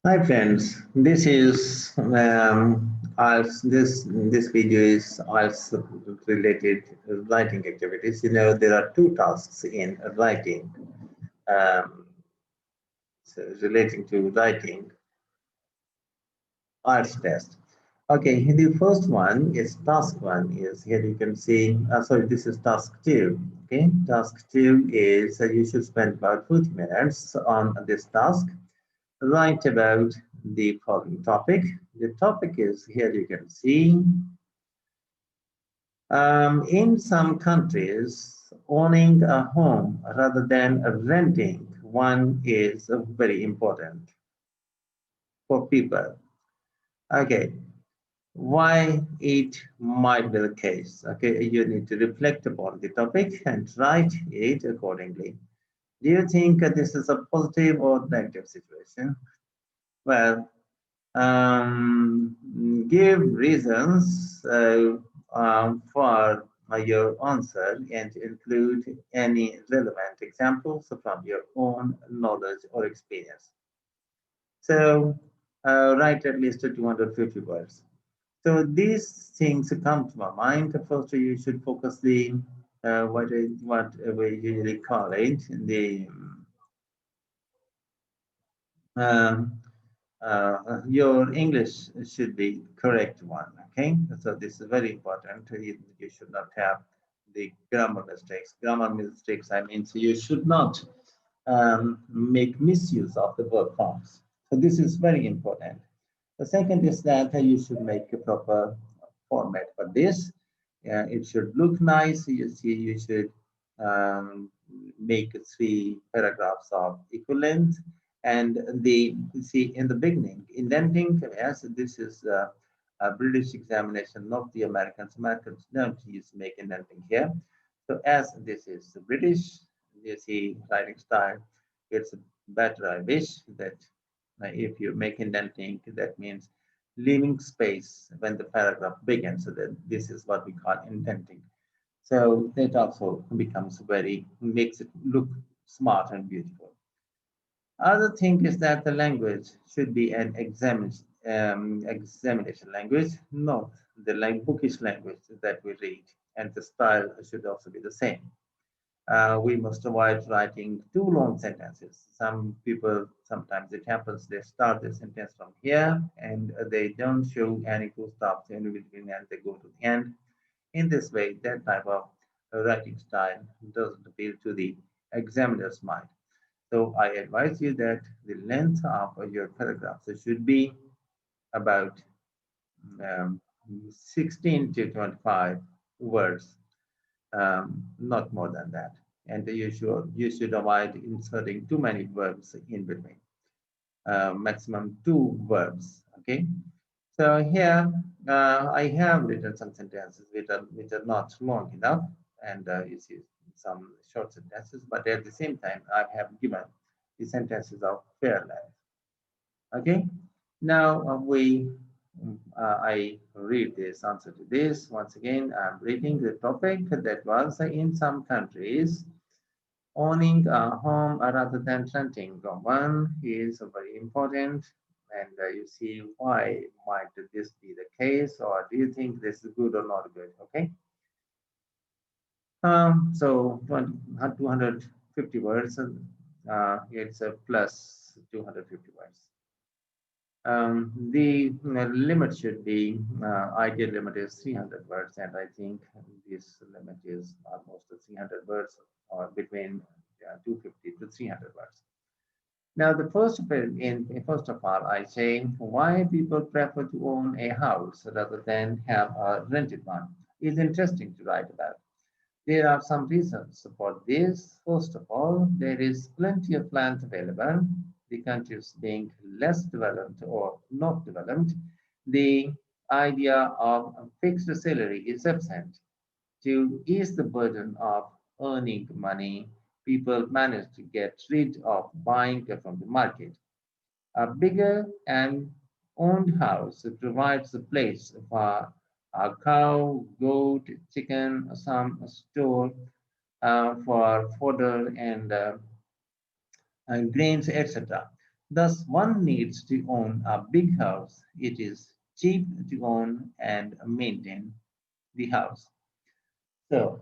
Hi friends, this is IELTS. This video is IELTS related writing activities. You know there are two tasks in writing, um, relating to writing IELTS test. Okay, the first one is task one. Is here you can see. Sorry, this is task two. Okay, task two is you should spend about 40 minutes on this task. Write about the following topic. The topic is here you can see. In some countries, owning a home rather than renting one is very important for people. Okay, why it might be the case. Okay, you need to reflect upon the topic and write it accordingly. Do you think this is a positive or negative situation? Well, give reasons for your answer and include any relevant examples from your own knowledge or experience. So, write at least 250 words. So these things come to my mind. First, you should focus the what we usually call it the um, your English should be correct one. Okay, so this is very important. You should not have the grammar mistakes. Grammar mistakes, I mean, so you should not make misuse of the verb forms. So this is very important. The second is that you should make a proper format for this. It should look nice. You see, you should um, make three paragraphs of equal length. And the you see in the beginning, indenting, as this is a British examination, not the Americans. Americans don't use make indenting here. So as this is British, you see writing style, it's better. I wish that if you make indenting, that means leaving space when the paragraph begins. So that this is what we call indenting. So that also becomes very makes it look smart and beautiful. Other thing is that the language should be an examination language, not the bookish language that we read, and the style should also be the same. We must avoid writing too long sentences. Some people, sometimes it happens, they start the sentence from here and they don't show any full stops in between and they go to the end. In this way, that type of writing style doesn't appeal to the examiner's mind. So I advise you that the length of your paragraphs should be about um, 16 to 25 words, not more than that. And you should avoid inserting too many verbs in between. Maximum two verbs. Okay. So here I have written some sentences which are not long enough, and you see some short sentences. But at the same time, I have given the sentences of fair length. Okay. Now I read this answer to this. Once again, I'm reading the topic that was in some countries, owning a home rather than renting one is very important. And you see why might this be the case, or do you think this is good or not good? Okay. So 250 words, it's a plus 250 words. The limit should be, ideal limit is 300 words, and I think this limit is almost 300 words, or between 250 to 300 words. Now, first of all, I say why people prefer to own a house rather than have a rented one is interesting to write about. There are some reasons for this. First of all, there is plenty of land available. The countries being less developed or not developed, the idea of a fixed salary is absent. To ease the burden of earning money, people manage to get rid of buying from the market. A bigger and owned house provides a place for a cow, goat, chicken, some store for fodder and grains, etc. Thus, one needs to own a big house. It is cheap to own and maintain the house. So,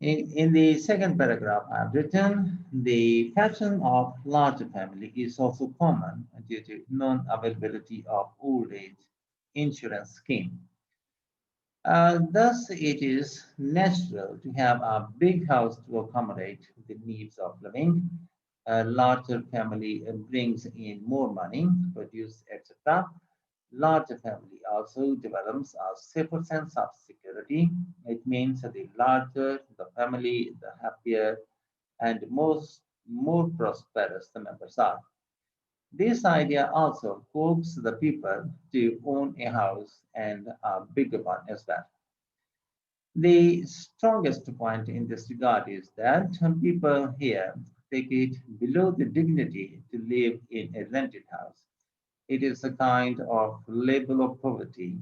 in the second paragraph I've written, the pattern of larger family is also common due to non-availability of old age insurance scheme. Thus, it is natural to have a big house to accommodate the needs of living. A larger family brings in more money, produce, etc. Larger family also develops a safer sense of security. It means that the larger the family, the happier and more prosperous the members are. This idea also coaxes the people to own a house and a bigger one as well. The strongest point in this regard is that some people here take it below the dignity to live in a rented house. It is a kind of label of poverty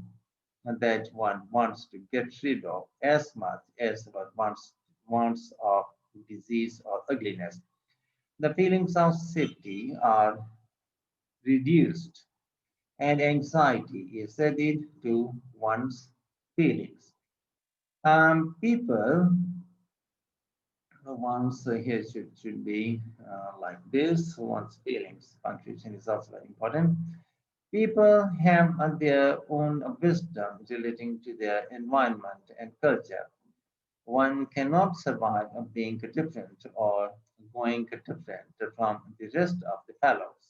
that one wants to get rid of as much as one wants of disease or ugliness. The feelings of safety are reduced and anxiety is added to one's feelings. People one's here should be like this. One's feelings punctuation is also very important. People have their own wisdom relating to their environment and culture. One cannot survive being different or going different from the rest of the fellows.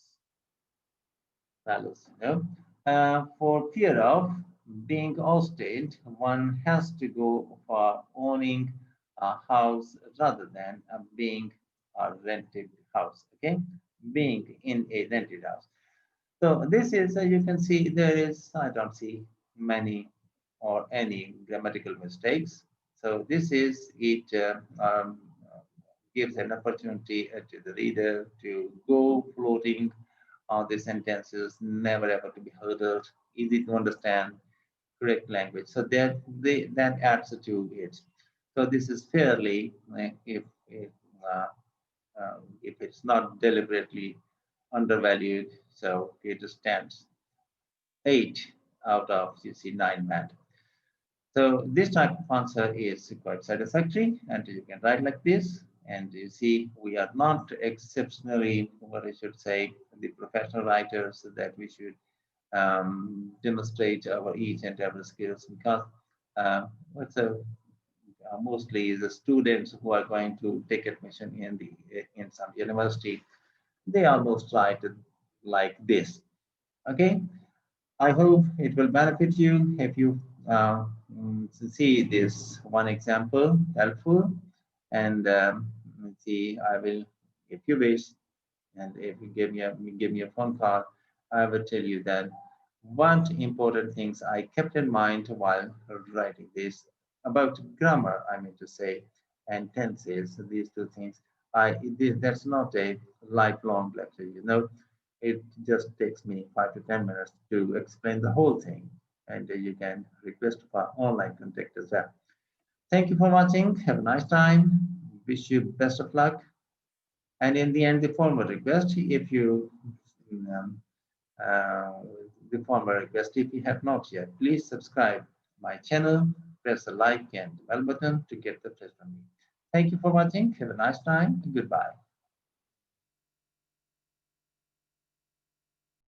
For fear of being ousted, one has to go for owning a house rather than being a rented house. Okay, being in a rented house. So this is, you can see there is, I don't see many or any grammatical mistakes. So this is, it gives an opportunity to the reader to go floating on the sentences, never ever to be hurdled, easy to understand, correct language. So that adds to it. So this is fairly, uh, if it's not deliberately undervalued, so it stands 8 out of, you see, 9 band. So this type of answer is quite satisfactory, and you can write like this. And you see, we are not exceptionally, what I should say, the professional writers that we should demonstrate our each and every skills, because uh, it's a, mostly the students who are going to take admission in some university, they almost write it like this. Okay, I hope it will benefit you if you see this one example helpful. And see, I will, if you wish, and if you give me a phone call, I will tell you that what important things I kept in mind while writing this about grammar. I mean to say, and tenses. These two things. That's not a lifelong lecture. It just takes me 5 to 10 minutes to explain the whole thing, and you can request for online contact as well. Thank you for watching. Have a nice time. Wish you best of luck. And in the end, the formal request, if you um, uh, the formal request, if you have not yet, please subscribe my channel, press the like and bell button to get the latest from me. Thank you for watching. Have a nice time. Goodbye.